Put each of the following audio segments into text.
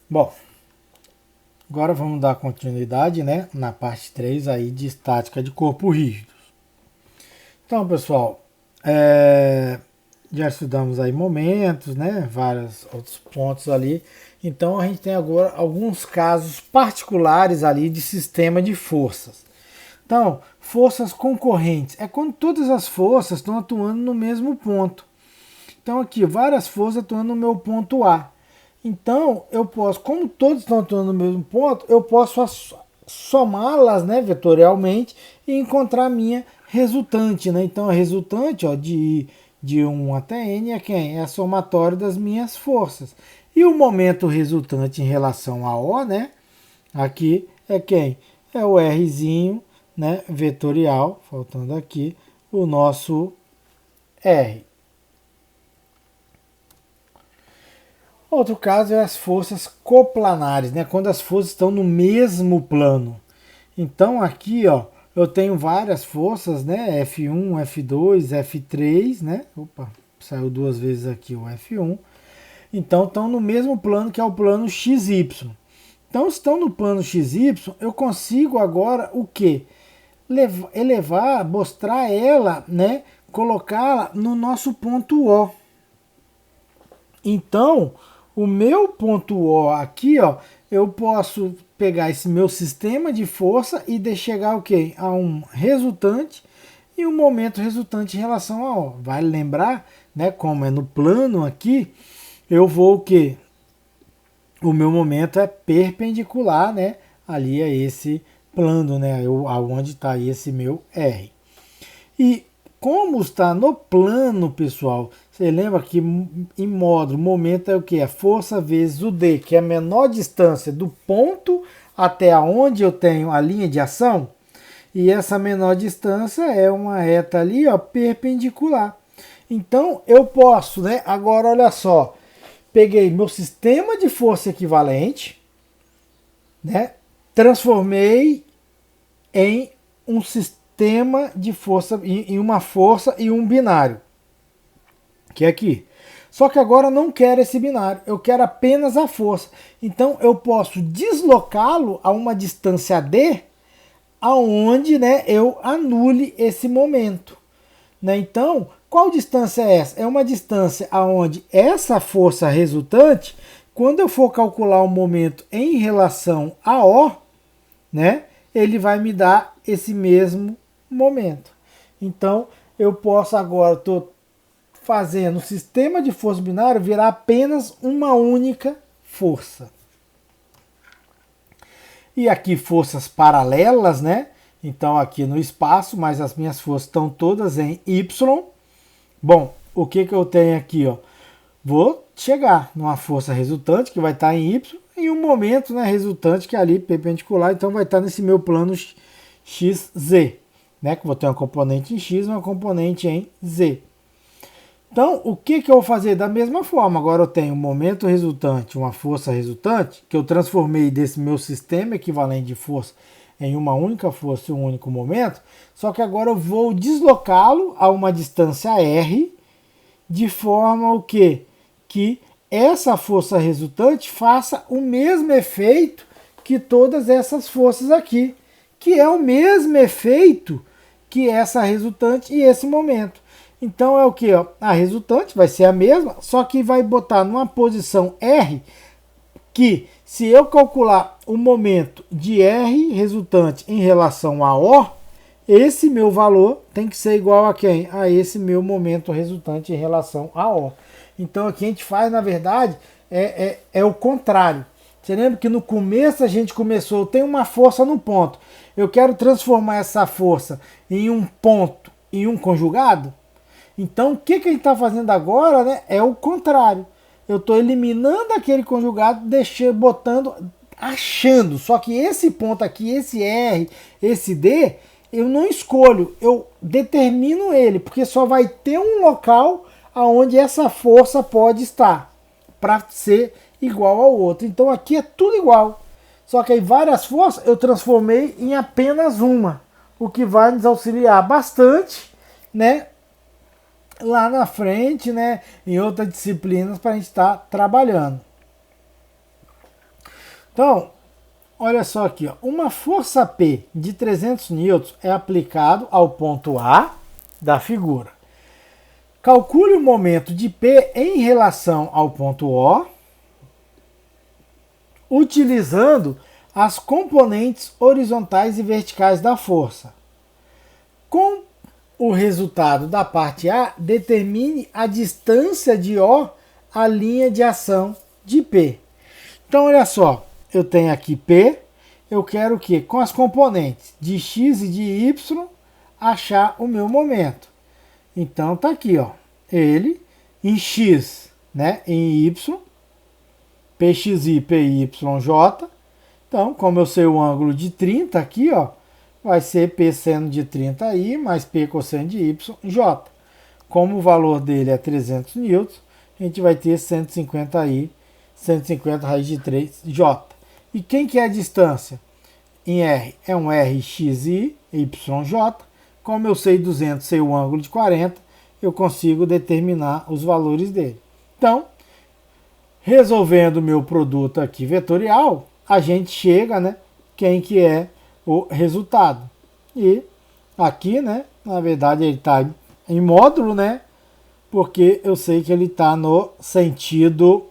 Bom, agora vamos dar continuidade, né, na parte 3 aí de estática de corpo rígido. Então, pessoal, já estudamos aí momentos, né, vários outros pontos ali. Então, a gente tem agora alguns casos particulares ali de sistema de forças. Então, forças concorrentes é quando todas as forças estão atuando no mesmo ponto. Então, aqui, várias forças atuando no meu ponto A. Então, eu posso, como todos estão atuando no mesmo ponto, eu posso somá-las, né, vetorialmente e encontrar a minha resultante. Né? Então, a resultante, ó, de 1 até n é quem? É a somatória das minhas forças. E o momento resultante em relação a O, né, aqui é quem? É o Rzinho, né, vetorial, faltando aqui o nosso R. Outro caso é as forças coplanares, né? Quando as forças estão no mesmo plano. Então aqui, ó, eu tenho várias forças, né? F1, F2, F3, né? Opa, saiu duas vezes aqui o F1. Então estão no mesmo plano que é o plano XY. Então, se estão no plano XY, eu consigo agora o quê? Elevar, mostrar ela, né? Colocá-la no nosso ponto O. Então, o meu ponto O aqui, ó, eu posso pegar esse meu sistema de força e chegar o quê? A um resultante e um momento resultante em relação a O. Vale lembrar, né, como é no plano aqui, eu vou o quê? O meu momento é perpendicular, né, ali a esse plano, né, aonde está esse meu R. E como está no plano, pessoal, você lembra que em módulo, momento é o que? É força vezes o D, que é a menor distância do ponto até onde eu tenho a linha de ação. E essa menor distância é uma reta ali, ó, perpendicular. Então eu posso, né? Agora olha só, peguei meu sistema de força equivalente, né? Transformei em um sistema de força, em uma força e um binário, que é aqui. Só que agora eu não quero esse binário, eu quero apenas a força. Então eu posso deslocá-lo a uma distância d, aonde, né, eu anule esse momento. Né? Então, qual distância é essa? É uma distância aonde essa força resultante, quando eu for calcular o momento em relação a O, né, ele vai me dar esse mesmo momento. Então, eu posso agora, estou fazendo o sistema de força binário virar apenas uma única força. E aqui forças paralelas, né? Então aqui no espaço, mas as minhas forças estão todas em Y. Bom, o que eu tenho aqui, ó? Vou chegar numa força resultante que vai estar em Y e um momento, né, resultante que é ali perpendicular, então vai estar nesse meu plano XZ, né? Que vou ter uma componente em X e uma componente em Z. Então, o que eu vou fazer? Da mesma forma, agora eu tenho um momento resultante, uma força resultante, que eu transformei desse meu sistema equivalente de força em uma única força e um único momento, só que agora eu vou deslocá-lo a uma distância R, de forma o quê? Que essa força resultante faça o mesmo efeito que todas essas forças aqui, que é o mesmo efeito que essa resultante e esse momento. Então é o que? A resultante vai ser a mesma, só que vai botar numa posição R que, se eu calcular o momento de R resultante em relação a O, esse meu valor tem que ser igual a quem? A esse meu momento resultante em relação a O. Então aqui a gente faz, na verdade, é o contrário. Você lembra que no começo a gente começou, tem uma força no ponto. Eu quero transformar essa força em um ponto, em um conjugado? Então, o que a gente está fazendo agora, né, é o contrário. Eu estou eliminando aquele conjugado, botando, achando. Só que esse ponto aqui, esse R, esse D, eu não escolho, eu determino ele, porque só vai ter um local aonde essa força pode estar para ser igual ao outro. Então aqui é tudo igual. Só que aí várias forças eu transformei em apenas uma, o que vai nos auxiliar bastante, né, lá na frente, né, em outras disciplinas para a gente estar trabalhando. Então, olha só aqui, ó. Uma força P de 300 newtons é aplicado ao ponto A da figura. Calcule o momento de P em relação ao ponto O, utilizando as componentes horizontais e verticais da força. Com o resultado da parte A, determine a distância de O à linha de ação de P. Então, olha só, eu tenho aqui P, eu quero que, com as componentes de X e de Y, achar o meu momento. Então, tá aqui, ó, ele em X, né, em Y, PXI, PYJ. Então, como eu sei o ângulo de 30 aqui, ó, vai ser P seno de 30i mais P cosseno de YJ. Como o valor dele é 300 newtons, a gente vai ter 150i, 150 raiz de 3J. E quem que é a distância? Em R é um RXI, YJ. Como eu sei 200, sei o ângulo de 40, eu consigo determinar os valores dele. Então, resolvendo o meu produto aqui vetorial, a gente chega, né, quem que é o resultado. E aqui, né, na verdade ele está em módulo, né, porque eu sei que ele está no sentido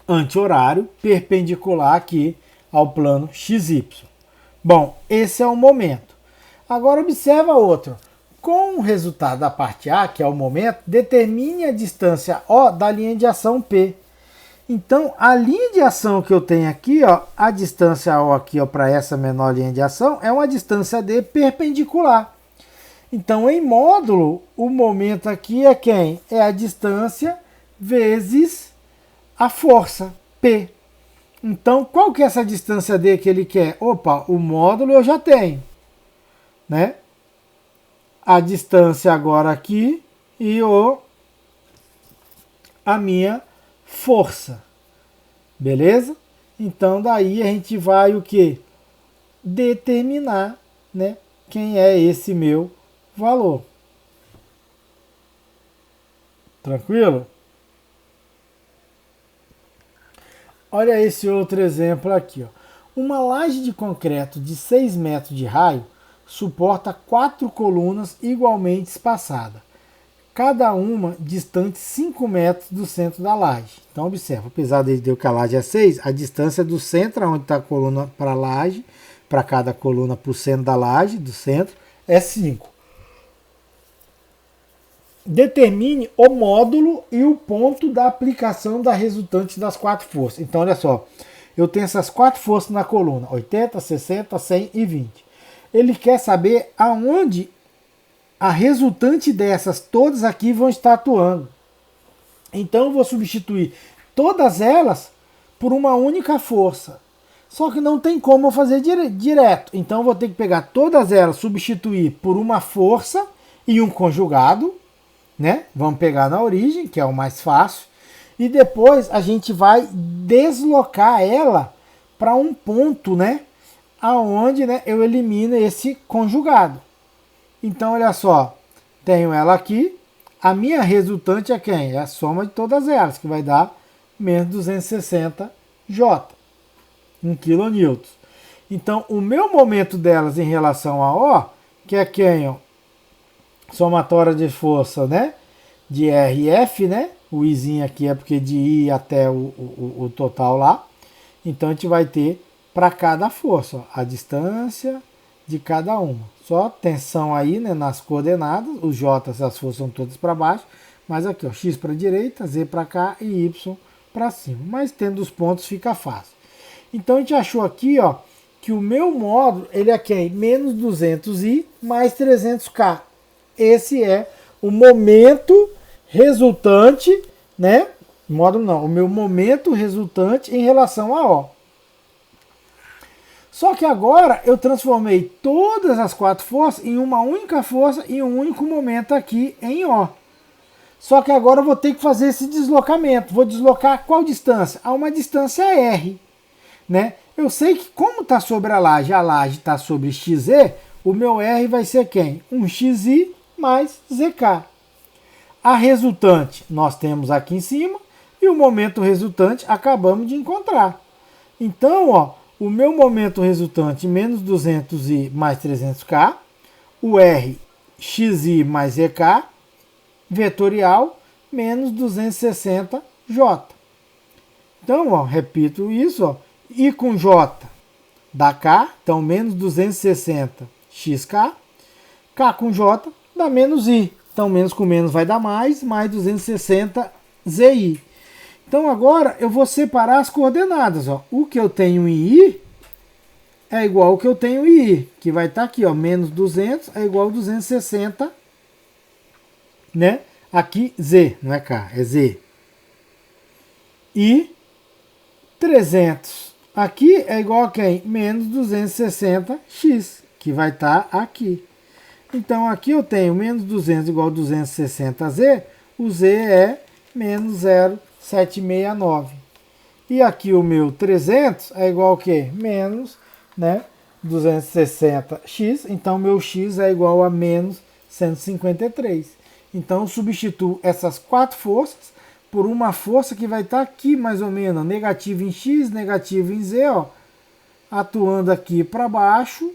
anti-horário, perpendicular aqui ao plano XY. Bom, esse é o momento. Agora observa outro. Com o resultado da parte A, que é o momento, determine a distância O da linha de ação P. Então, a linha de ação que eu tenho aqui, ó, a distância O aqui, ó, para essa menor linha de ação, é uma distância D perpendicular. Então, em módulo, o momento aqui é quem? É a distância vezes a força, P. Então, qual que é essa distância D que ele quer? Opa, o módulo eu já tenho, né? A distância agora aqui e a minha força. Beleza? Então, daí a gente vai o quê? Determinar, né, quem é esse meu valor. Tranquilo? Olha esse outro exemplo aqui, ó. Uma laje de concreto de 6 metros de raio suporta 4 colunas igualmente espaçadas, cada uma distante 5 metros do centro da laje. Então observa, apesar de dizer que a laje é 6, a distância do centro, onde está a coluna para a laje, para cada coluna para o centro da laje, do centro, é 5. Determine o módulo e o ponto da aplicação da resultante das 4 forças. Então olha só, eu tenho essas 4 forças na coluna, 80, 60, 100 e 20. Ele quer saber aonde a resultante dessas, todas aqui, vão estar atuando. Então eu vou substituir todas elas por uma única força. Só que não tem como eu fazer direto. Então eu vou ter que pegar todas elas, substituir por uma força e um conjugado, né? Vamos pegar na origem, que é o mais fácil. E depois a gente vai deslocar ela para um ponto, né, aonde, né, eu elimino esse conjugado. Então, olha só, tenho ela aqui, a minha resultante é quem? É a soma de todas elas, que vai dar menos 260 J, 1 kN. Então, o meu momento delas em relação a O, que é quem? Ó, somatória de força, né, de R e F, né? O Izinho aqui é porque de I até o total lá. Então, a gente vai ter para cada força, ó, a distância de cada uma. Só tensão aí, né, nas coordenadas, os J, as forças são todas para baixo, mas aqui, ó, X para a direita, Z para cá e Y para cima. Mas tendo os pontos fica fácil. Então a gente achou aqui, ó, que o meu módulo, ele é quem? Menos 200i mais 300k. Esse é o momento resultante, né? Módulo não, o meu momento resultante em relação a O. Só que agora eu transformei todas as 4 forças em uma única força e um único momento aqui em O. Só que agora eu vou ter que fazer esse deslocamento. Vou deslocar qual distância? A uma distância R, né? Eu sei que como está sobre a laje está sobre XZ, o meu R vai ser quem? Um XI mais ZK. A resultante nós temos aqui em cima e o momento resultante acabamos de encontrar. Então, ó, o meu momento resultante menos 200i mais 300k, o R xi mais EK, vetorial, menos 260J. Então, ó, repito isso, ó, I com J dá K, então menos 260XK, K com J dá menos I, então menos com menos vai dar mais 260ZI. Então agora eu vou separar as coordenadas, ó. O que eu tenho em I é igual ao que eu tenho em I, que vai estar aqui, ó, menos 200 é igual a 260, né? Aqui Z, não é K, é Z. E 300 aqui é igual a quem? Menos 260x, que vai estar aqui. Então aqui eu tenho menos 200 igual a 260z, o Z é menos 0,769. E aqui o meu 300 é igual ao quê? Menos, né, 260x, então meu x é igual a menos 153. Então eu substituo essas quatro forças por uma força que vai estar aqui mais ou menos, negativo em x, negativo em z, ó, atuando aqui para baixo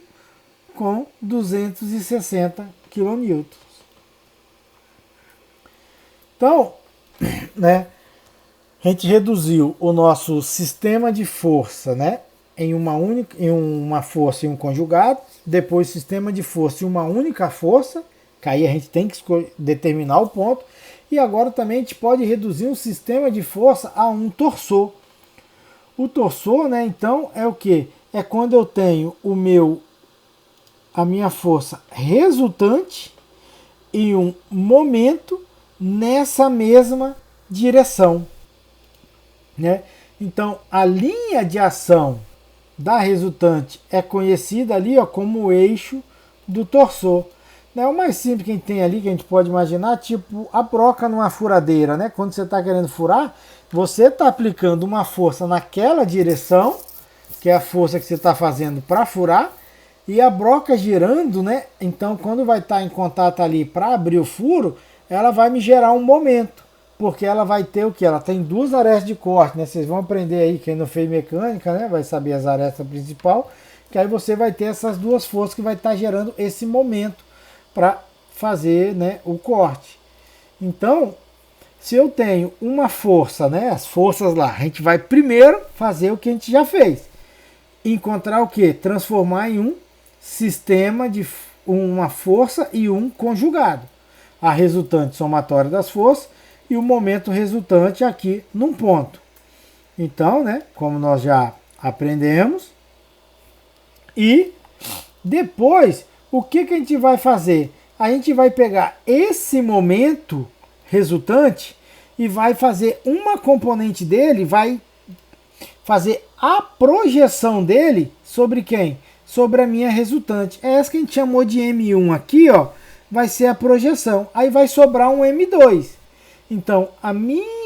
com 260 kN. Então, né, a gente reduziu o nosso sistema de força, né, em uma força e um conjugado, depois sistema de força e uma única força, que aí a gente tem que determinar o ponto, e agora também a gente pode reduzir um sistema de força a um torsor. O torsor, né, então, é o que? É quando eu tenho a minha força resultante em um momento nessa mesma direção, né? Então, a linha de ação da resultante é conhecida ali, ó, como o eixo do torsor. É o mais simples que a gente tem ali, que a gente pode imaginar, tipo a broca numa furadeira, né? Quando você está querendo furar, você está aplicando uma força naquela direção, que é a força que você está fazendo para furar, e a broca girando, né? Então, quando vai estar em contato ali para abrir o furo, ela vai me gerar um momento, porque ela vai ter o que? Ela tem duas arestas de corte, né? Vocês vão aprender aí, quem não fez mecânica, né? Vai saber as arestas principal, que aí você vai ter essas duas forças que vai estar gerando esse momento para fazer, né, o corte. Então, se eu tenho uma força, né, as forças lá, a gente vai primeiro fazer o que a gente já fez. Encontrar o que? Transformar em um sistema de uma força e um conjugado. A resultante somatória das forças e o momento resultante aqui num ponto. Então, né, como nós já aprendemos, e depois o que a gente vai fazer? A gente vai pegar esse momento resultante e vai fazer uma componente dele, vai fazer a projeção dele sobre quem? Sobre a minha resultante. É essa que a gente chamou de M1 aqui, ó, vai ser a projeção. Aí vai sobrar um M2. Então,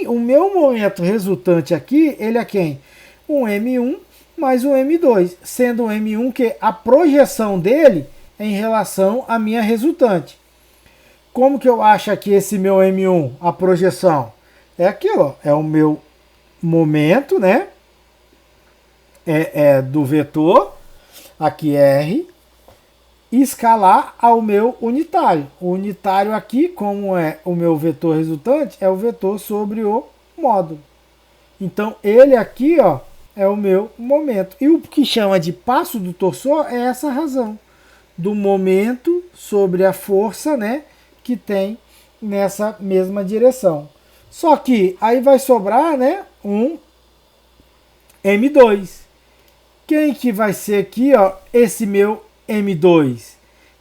o meu momento resultante aqui, ele é quem? Um M1 mais um M2, sendo o M1 que a projeção dele em relação à minha resultante. Como que eu acho aqui esse meu M1, a projeção? É aquilo, é o meu momento, né? É do vetor, aqui R, escalar ao meu unitário. O unitário aqui, como é o meu vetor resultante, é o vetor sobre o módulo. Então, ele aqui, ó, é o meu momento. E o que chama de passo do torsor é essa razão do momento sobre a força, né, que tem nessa mesma direção. Só que aí vai sobrar, né, um M2. Quem que vai ser aqui, ó, esse meu M2,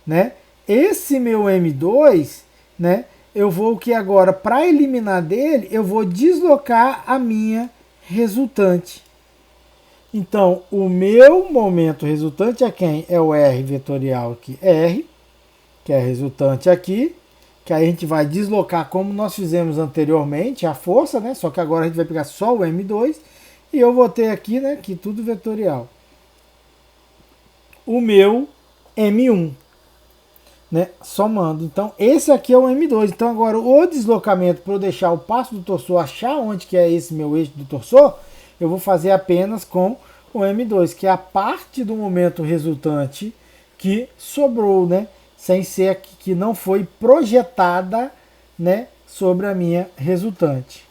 né? Esse meu M2, né, eu vou que agora, para eliminar dele, eu vou deslocar a minha resultante. Então, o meu momento resultante é quem? É o R vetorial aqui, R, que é resultante aqui, que aí a gente vai deslocar como nós fizemos anteriormente, a força, né? Só que agora a gente vai pegar só o M2, e eu vou ter aqui, né, que tudo vetorial. O meu M1, né, somando. Então, esse aqui é o M2. Então, agora, o deslocamento, para eu deixar o passo do torsor, achar onde que é esse meu eixo do torsor, eu vou fazer apenas com o M2, que é a parte do momento resultante que sobrou, né? Sem ser que não foi projetada, né, sobre a minha resultante.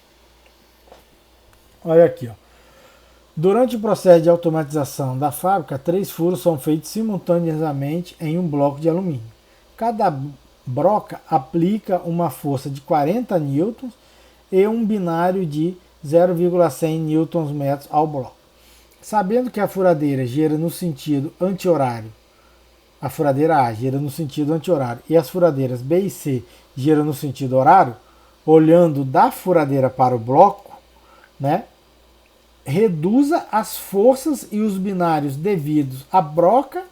Olha aqui, ó. Durante o processo de automatização da fábrica, 3 furos são feitos simultaneamente em um bloco de alumínio. Cada broca aplica uma força de 40 newtons e um binário de 0,100 Nm ao bloco. Sabendo que a furadeira gira no sentido anti-horário, a furadeira A gira no sentido anti-horário e as furadeiras B e C giram no sentido horário, olhando da furadeira para o bloco, né, reduza as forças e os binários devidos à broca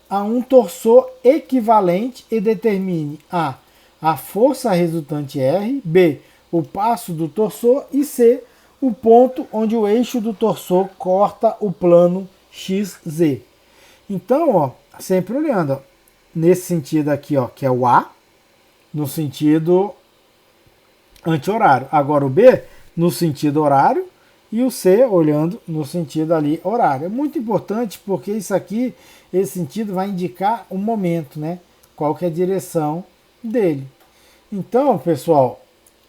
a um torçor equivalente e determine a força resultante R, B, o passo do torçor e C, o ponto onde o eixo do torçor corta o plano XZ. Então, ó, sempre olhando, ó, nesse sentido aqui, ó, que é o A, no sentido anti-horário. Agora o B no sentido horário e o C olhando no sentido ali horário. É muito importante porque isso aqui, esse sentido vai indicar o momento, né? Qual que é a direção dele. Então, pessoal,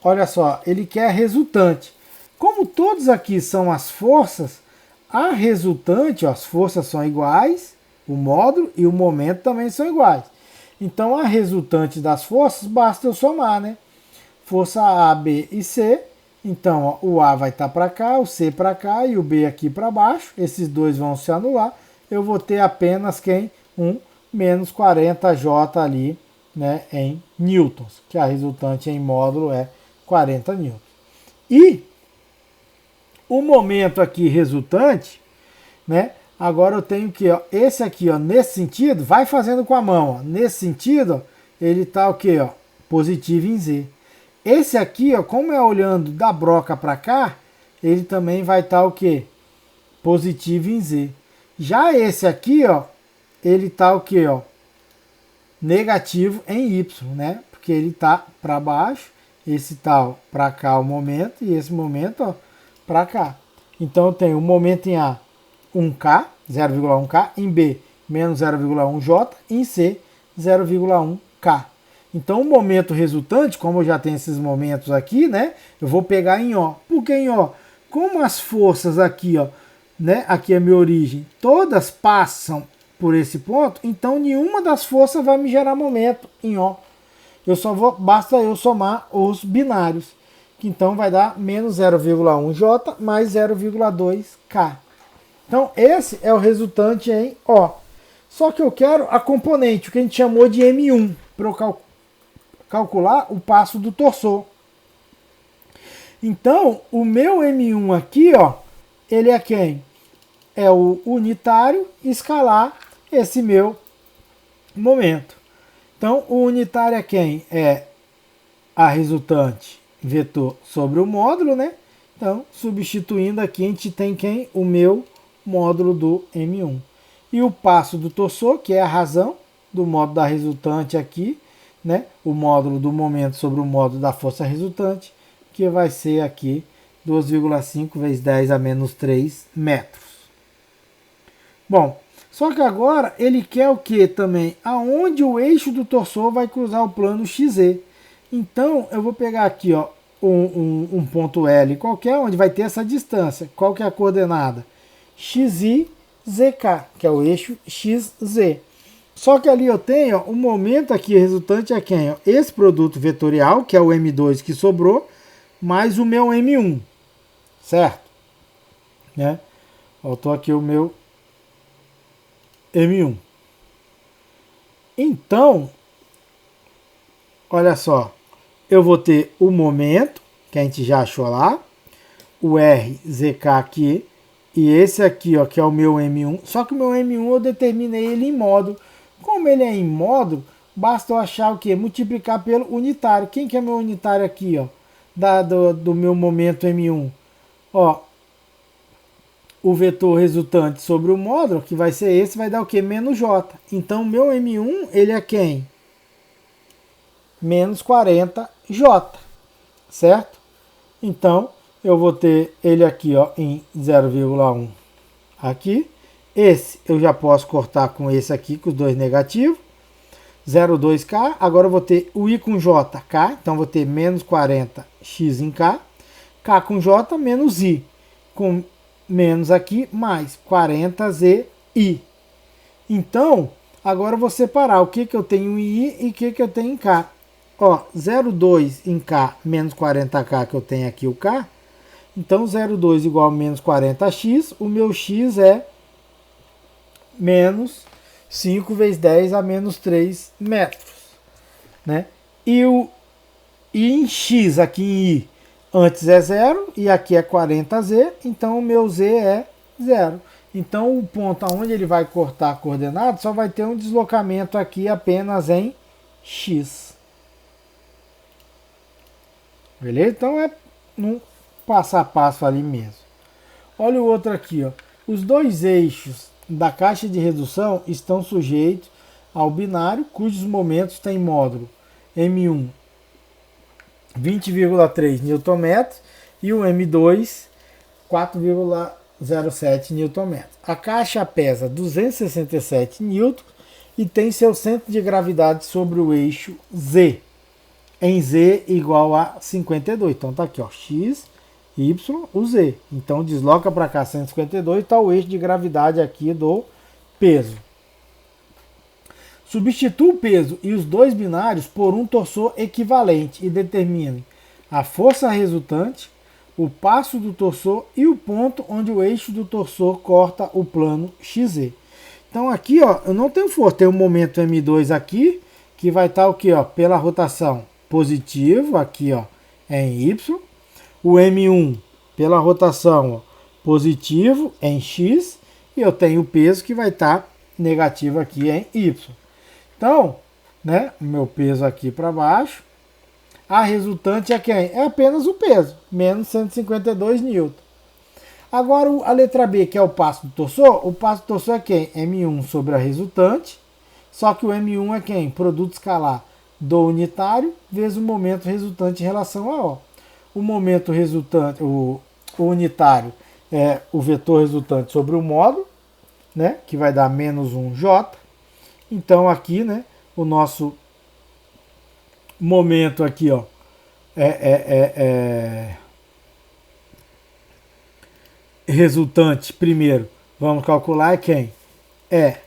olha só, ele quer a resultante. Como todos aqui são as forças, a resultante, ó, as forças são iguais, o módulo e o momento também são iguais. Então, a resultante das forças, basta eu somar, né? Força A, B e C. Então, ó, o A vai estar para cá, o C para cá e o B aqui para baixo. Esses dois vão se anular. Eu vou ter apenas quem? Menos 40J ali, né, em newtons, que a resultante em módulo é 40 newtons. E o momento aqui resultante, né, agora eu tenho que, ó, esse aqui, ó, nesse sentido, vai fazendo com a mão, ó, nesse sentido, ó, ele está o que, ó, positivo em Z. Esse aqui, ó, como é olhando da broca para cá, ele também vai estar o que? Positivo em Z. Já esse aqui, ó, ele está o que, ó? Negativo em Y, né? Porque ele está para baixo, esse tal para cá o momento e esse momento, ó, para cá. Então eu tenho o momento em A 1K, 0,1K, em B menos 0,1J, em C 0,1K. Então, o momento resultante, como eu já tenho esses momentos aqui, né? Eu vou pegar em O. Por que em O? Como as forças aqui, ó, né? Aqui é a minha origem, todas passam por esse ponto, então nenhuma das forças vai me gerar momento em O. Basta eu somar os binários, que então vai dar menos 0,1J mais 0,2K. Então, esse é o resultante em O. Só que eu quero a componente, o que a gente chamou de M1, para eu calcular o passo do torçor. Então, o meu M1 aqui, ó, ele é quem? É o unitário escalar esse meu momento. Então, o unitário é quem? É a resultante vetor sobre o módulo, né? Então, substituindo aqui, a gente tem quem? O meu módulo do M1. E o passo do torçor, que é a razão do módulo da resultante aqui, né? O módulo do momento sobre o módulo da força resultante, que vai ser aqui 2,5 vezes 10 a menos 3 metros. Bom, só que agora ele quer o que também? Aonde o eixo do torçor vai cruzar o plano XZ. Então, eu vou pegar aqui, ó, um ponto L qualquer, onde vai ter essa distância. Qual que é a coordenada? XY, ZK, que é o eixo XZ. Só que ali eu tenho, ó, o momento aqui resultante é quem? Ó? Esse produto vetorial, que é o M2 que sobrou, mais o meu M1, certo? Né? Faltou aqui o meu M1. Então, olha só, eu vou ter o momento, que a gente já achou lá, o RZK aqui, e esse aqui, ó, que é o meu M1, só que o meu M1 eu determinei ele em módulo. Como ele é em módulo, basta eu achar o quê? Multiplicar pelo unitário. Quem que é meu unitário aqui, ó? Do meu momento M1? Ó, o vetor resultante sobre o módulo, que vai ser esse, vai dar o quê? Menos J. Então, meu M1, ele é quem? Menos 40J, certo? Então, eu vou ter ele aqui, ó, em 0,1 aqui. Esse eu já posso cortar com esse aqui, com os dois negativos. 0,2K. Agora eu vou ter o I com J, K. Então vou ter menos 40x em K. K com J menos I. Com menos aqui, mais 40ZI. Então, agora eu vou separar o que eu tenho em I e o que eu tenho em K. Ó, 0,2 em K menos 40K que eu tenho aqui o K. Então 0,2 igual a menos 40x. O meu x é menos 5 vezes 10 a menos 3 metros. Né? E em x, aqui em I, antes é 0 e aqui é 40z, então o meu z é 0. Então o ponto aonde ele vai cortar a coordenada só vai ter um deslocamento aqui apenas em x. Beleza? Então é um passo a passo ali mesmo. Olha o outro aqui, ó. Os dois eixos da caixa de redução estão sujeitos ao binário, cujos momentos têm módulo M1 20,3 Nm e o M2 4,07 Nm. A caixa pesa 267 N e tem seu centro de gravidade sobre o eixo Z, em Z igual a 52. Então tá aqui, ó, X, Y, o Z. Então desloca para cá 152, está o eixo de gravidade aqui do peso. Substitua o peso e os dois binários por um torsor equivalente e determine a força resultante, o passo do torsor e o ponto onde o eixo do torsor corta o plano XZ. Então aqui, ó, eu não tenho força, tem o momento M2 aqui, que vai estar o que, ó, pela rotação positivo, aqui, ó, é em Y. O M1 pela rotação, ó, positivo em X, e eu tenho o peso que vai estar negativo aqui em Y. Então, né, o meu peso aqui para baixo, a resultante é quem? É apenas o peso, menos 152 N. Agora a letra B, que é o passo do torsor, o passo do torsor é quem? M1 sobre a resultante, só que o M1 é quem? Produto escalar do unitário vezes o momento resultante em relação a O. O momento resultante, o unitário é o vetor resultante sobre o módulo, né, que vai dar menos 1J. Então aqui, né, o nosso momento aqui, ó, resultante primeiro, vamos calcular é quem? É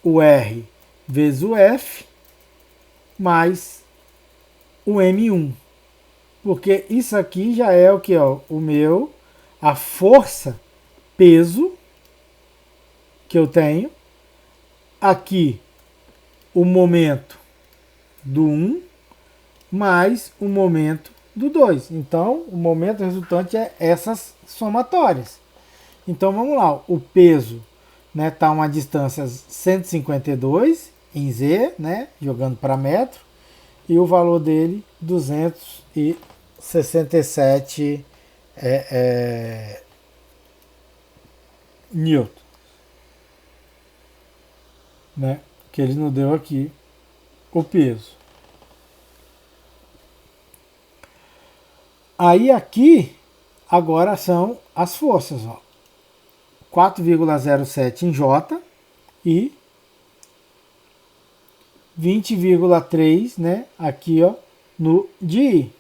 o R vezes o F mais o M1. Porque isso aqui já é o que, ó, a força, peso que eu tenho. Aqui o momento do 1 mais o momento do 2. Então, o momento resultante é essas somatórias. Então, vamos lá. O peso, né, tá uma distância 152 em Z, né, jogando para metro, e o valor dele 267 newton, né, que ele nos deu aqui o peso. Aí aqui agora são as forças, ó. 4,07 em J e 20,3, né, aqui, ó, no de I.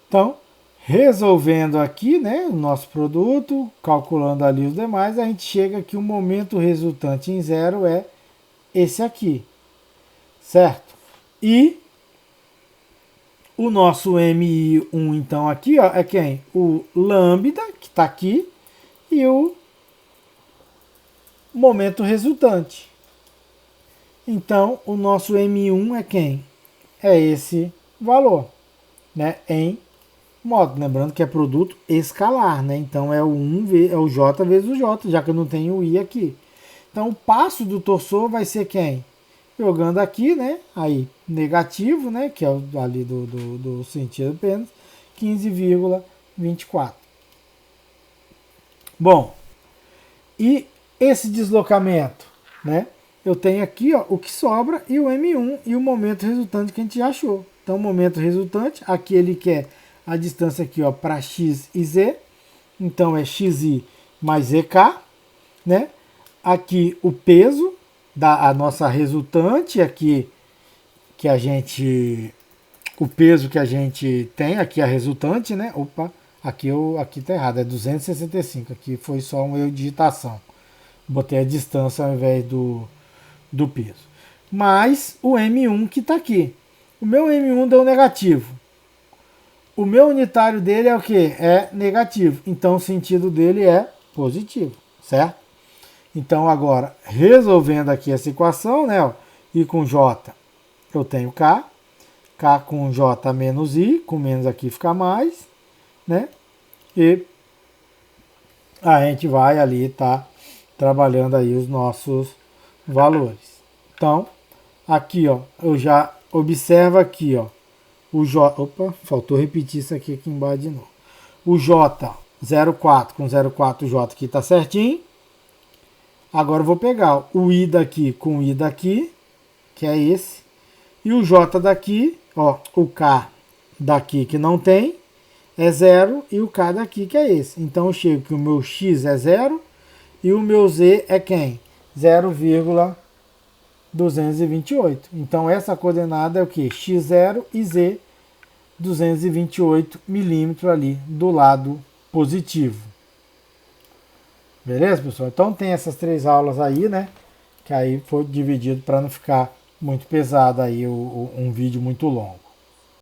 Então, resolvendo aqui, né, o nosso produto, calculando ali os demais, a gente chega que o momento resultante em zero é esse aqui, certo? E o nosso MI1, então, aqui, ó, é quem? O lambda, que está aqui, e o momento resultante. Então, o nosso M1 é quem? É esse valor, né, em módulo. Lembrando que é produto escalar, né? Então, é o J vezes o J, já que eu não tenho o I aqui. Então, o passo do torsor vai ser quem? Jogando aqui, né? Aí, negativo, né? Que é o ali do sentido apenas, 15,24. Bom, e esse deslocamento, né? Eu tenho aqui, ó, o que sobra e o M1 e o momento resultante que a gente já achou. Então, o momento resultante, aqui ele quer a distância aqui, ó, para X e Z. Então, é XI mais EK. né? Aqui o peso da a nossa resultante, aqui que a gente, o peso que a gente tem, aqui a resultante, né? Opa, aqui tá errado, é 265, aqui foi só um erro de digitação. Botei a distância ao invés do peso. Mais o M1 que está aqui. O meu M1 deu negativo. O meu unitário dele é o que? É negativo. Então o sentido dele é positivo, certo? Então agora, resolvendo aqui essa equação, né? Ó, I com J, eu tenho K. K com J menos I, com menos aqui fica mais, né? E a gente vai ali tá trabalhando aí os nossos valores. Então, aqui, ó, eu já observo aqui, ó, o J, opa, faltou repetir isso aqui embaixo de novo. O J 04 com 04J aqui tá certinho. Agora eu vou pegar o I daqui com o I daqui, que é esse, e o J daqui, ó, o K daqui que não tem, é 0, e o K daqui que é esse. Então eu chego que o meu X é 0 e o meu Z é quem? 0,228. Então essa coordenada é o que? X0 e Z 228 milímetros ali do lado positivo. Beleza, pessoal? Então tem essas 3 aulas aí, né? Que aí foi dividido para não ficar muito pesado aí um vídeo muito longo.